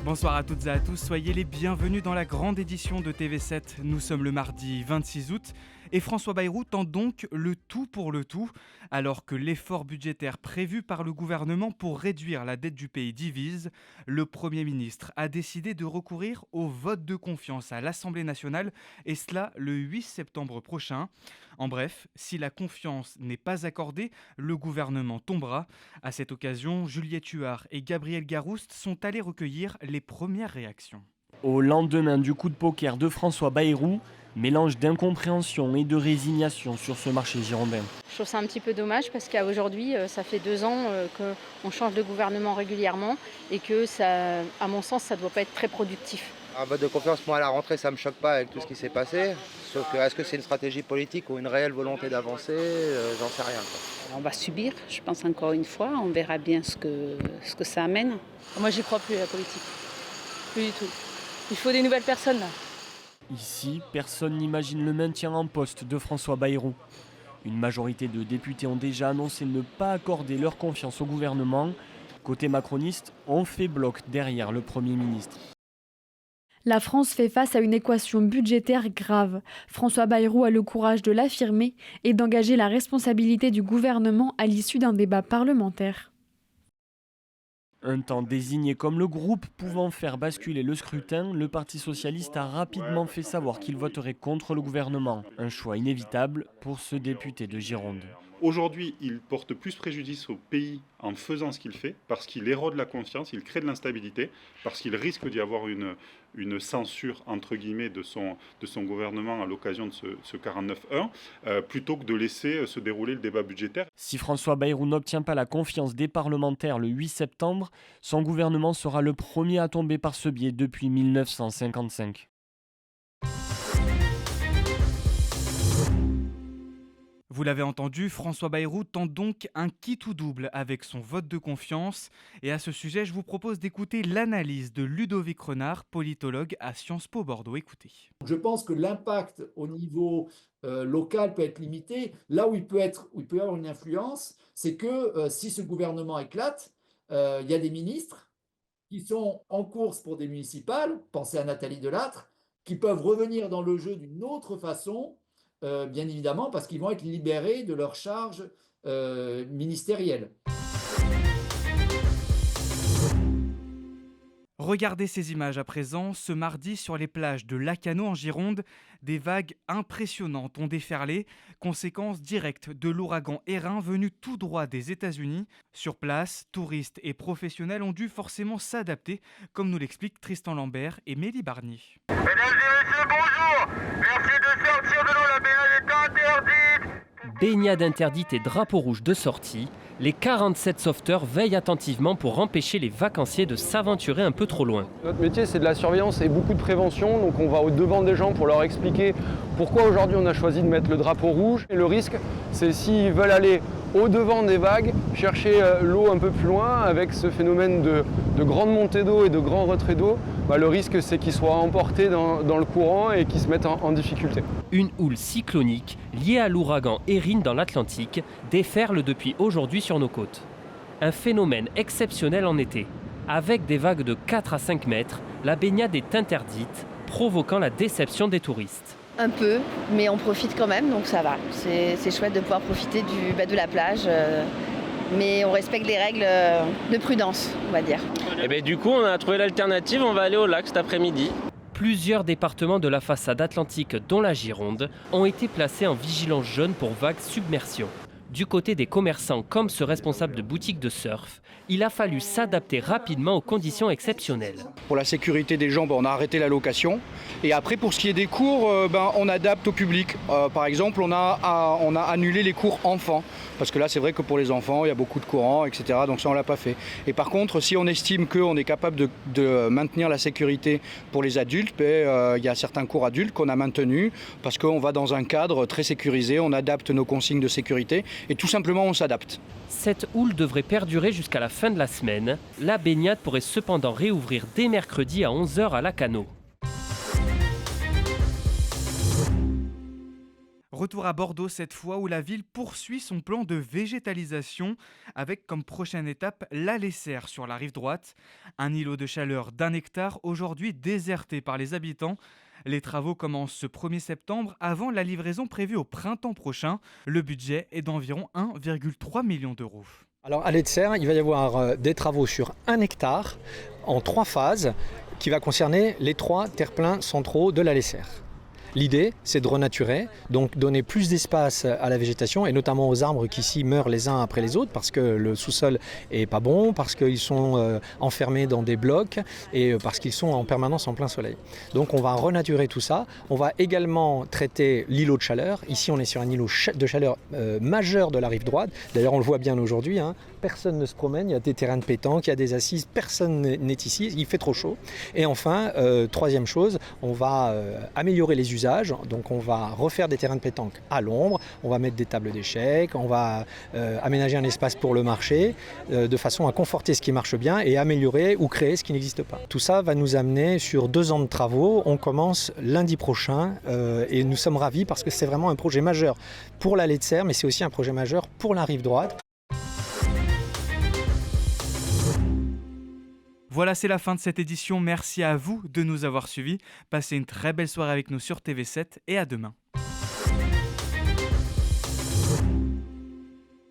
Bonsoir à toutes et à tous, soyez les bienvenus dans la grande édition de TV7. Nous sommes le mardi 26 août et François Bayrou tente donc le tout pour le tout. Alors que l'effort budgétaire prévu par le gouvernement pour réduire la dette du pays divise, le Premier ministre a décidé de recourir au vote de confiance à l'Assemblée nationale et cela le 8 septembre prochain. En bref, si la confiance n'est pas accordée, le gouvernement tombera. À cette occasion, Juliette Huard et Gabriel Garouste sont allés recueillir les premières réactions. Au lendemain du coup de poker de François Bayrou, mélange d'incompréhension et de résignation sur ce marché girondin. Je trouve ça un petit peu dommage parce qu'aujourd'hui, ça fait 2 ans qu'on change de gouvernement régulièrement et que, ça, à mon sens, ça ne doit pas être très productif. Un vote de confiance, moi à la rentrée, ça ne me choque pas avec tout ce qui s'est passé. Sauf que est-ce que c'est une stratégie politique ou une réelle volonté d'avancer, j'en sais rien. On va subir, je pense encore une fois, on verra bien ce que ça amène. Moi j'y crois plus à la politique, plus du tout. Il faut des nouvelles personnes là. Ici, personne n'imagine le maintien en poste de François Bayrou. Une majorité de députés ont déjà annoncé ne pas accorder leur confiance au gouvernement. Côté macroniste, on fait bloc derrière le Premier ministre. La France fait face à une équation budgétaire grave. François Bayrou a le courage de l'affirmer et d'engager la responsabilité du gouvernement à l'issue d'un débat parlementaire. Un temps désigné comme le groupe pouvant faire basculer le scrutin, le Parti socialiste a rapidement fait savoir qu'il voterait contre le gouvernement. Un choix inévitable pour ce député de Gironde. Aujourd'hui, il porte plus préjudice au pays en faisant ce qu'il fait, parce qu'il érode la confiance, il crée de l'instabilité, parce qu'il risque d'y avoir une censure, entre guillemets, de son gouvernement à l'occasion de ce 49-1, plutôt que de laisser se dérouler le débat budgétaire. Si François Bayrou n'obtient pas la confiance des parlementaires le 8 septembre, son gouvernement sera le premier à tomber par ce biais depuis 1955. Vous l'avez entendu, François Bayrou tente donc un quitte ou double avec son vote de confiance. Et à ce sujet, je vous propose d'écouter l'analyse de Ludovic Renard, politologue à Sciences Po Bordeaux. Écoutez. Je pense que l'impact au niveau local peut être limité. Là où il peut y avoir une influence, c'est que si ce gouvernement éclate, il y a des ministres qui sont en course pour des municipales, pensez à Nathalie Delattre, qui peuvent revenir dans le jeu d'une autre façon, bien évidemment, parce qu'ils vont être libérés de leurs charges ministérielles. Regardez ces images à présent. Ce mardi, sur les plages de Lacanau en Gironde, des vagues impressionnantes ont déferlé, conséquence directe de l'ouragan Erin venu tout droit des États-Unis. Sur place, touristes et professionnels ont dû forcément s'adapter, comme nous l'expliquent Tristan Lambert et Mélie Barnier. Mesdames et messieurs, bonjour. Merci de sortir de l'eau, la baignade est interdite. Baignade interdite et drapeau rouge de sortie, les 47 sauveteurs veillent attentivement pour empêcher les vacanciers de s'aventurer un peu trop loin. Notre métier, c'est de la surveillance et beaucoup de prévention, donc on va au-devant des gens pour leur expliquer pourquoi aujourd'hui on a choisi de mettre le drapeau rouge. Et le risque, c'est s'ils veulent aller au-devant des vagues, chercher l'eau un peu plus loin, avec ce phénomène de grande montée d'eau et de grands retraits d'eau, le risque c'est qu'ils soient emportés dans le courant et qu'ils se mettent en difficulté. Une houle cyclonique liée à l'ouragan Erin dans l'Atlantique déferle depuis aujourd'hui sur nos côtes. Un phénomène exceptionnel en été. Avec des vagues de 4 à 5 mètres, la baignade est interdite, provoquant la déception des touristes. Un peu, mais on profite quand même, donc ça va. C'est chouette de pouvoir profiter de la plage, mais on respecte les règles de prudence, on va dire. Et du coup, on a trouvé l'alternative, on va aller au lac cet après-midi. Plusieurs départements de la façade atlantique, dont la Gironde, ont été placés en vigilance jaune pour vagues submersion. Du côté des commerçants comme ce responsable de boutique de surf, il a fallu s'adapter rapidement aux conditions exceptionnelles. Pour la sécurité des gens, on a arrêté la location. Et après, pour ce qui est des cours, on adapte au public. Par exemple, on a annulé les cours enfants. Parce que là, c'est vrai que pour les enfants, il y a beaucoup de courants, etc. Donc ça, on ne l'a pas fait. Et par contre, si on estime qu'on est capable de maintenir la sécurité pour les adultes, il y a certains cours adultes qu'on a maintenus parce qu'on va dans un cadre très sécurisé, on adapte nos consignes de sécurité et tout simplement, on s'adapte. Cette houle devrait perdurer jusqu'à la fin de la semaine. La baignade pourrait cependant réouvrir dès mercredi à 11h à Lacanau. Retour à Bordeaux cette fois où la ville poursuit son plan de végétalisation avec comme prochaine étape la Laissère sur la rive droite. Un îlot de chaleur d'1 hectare aujourd'hui déserté par les habitants. Les travaux commencent ce 1er septembre avant la livraison prévue au printemps prochain. Le budget est d'environ 1,3 million d'euros. Alors à Laissère, il va y avoir des travaux sur 1 hectare en 3 phases qui va concerner les 3 terre-pleins centraux de la Laissère. L'idée, c'est de renaturer, donc donner plus d'espace à la végétation et notamment aux arbres qui ici meurent les uns après les autres parce que le sous-sol est pas bon, parce qu'ils sont enfermés dans des blocs et parce qu'ils sont en permanence en plein soleil. Donc on va renaturer tout ça. On va également traiter l'îlot de chaleur. Ici, on est sur un îlot de chaleur majeur de la rive droite. D'ailleurs, on le voit bien aujourd'hui. Personne ne se promène. Il y a des terrains de pétanque, il y a des assises. Personne n'est ici. Il fait trop chaud. Et enfin, troisième chose, on va améliorer les usages. Donc on va refaire des terrains de pétanque à l'ombre, on va mettre des tables d'échecs, on va aménager un espace pour le marché de façon à conforter ce qui marche bien et améliorer ou créer ce qui n'existe pas. Tout ça va nous amener sur 2 ans de travaux. On commence lundi prochain et nous sommes ravis parce que c'est vraiment un projet majeur pour la Laissère, mais c'est aussi un projet majeur pour la rive droite. Voilà, c'est la fin de cette édition. Merci à vous de nous avoir suivis. Passez une très belle soirée avec nous sur TV7 et à demain.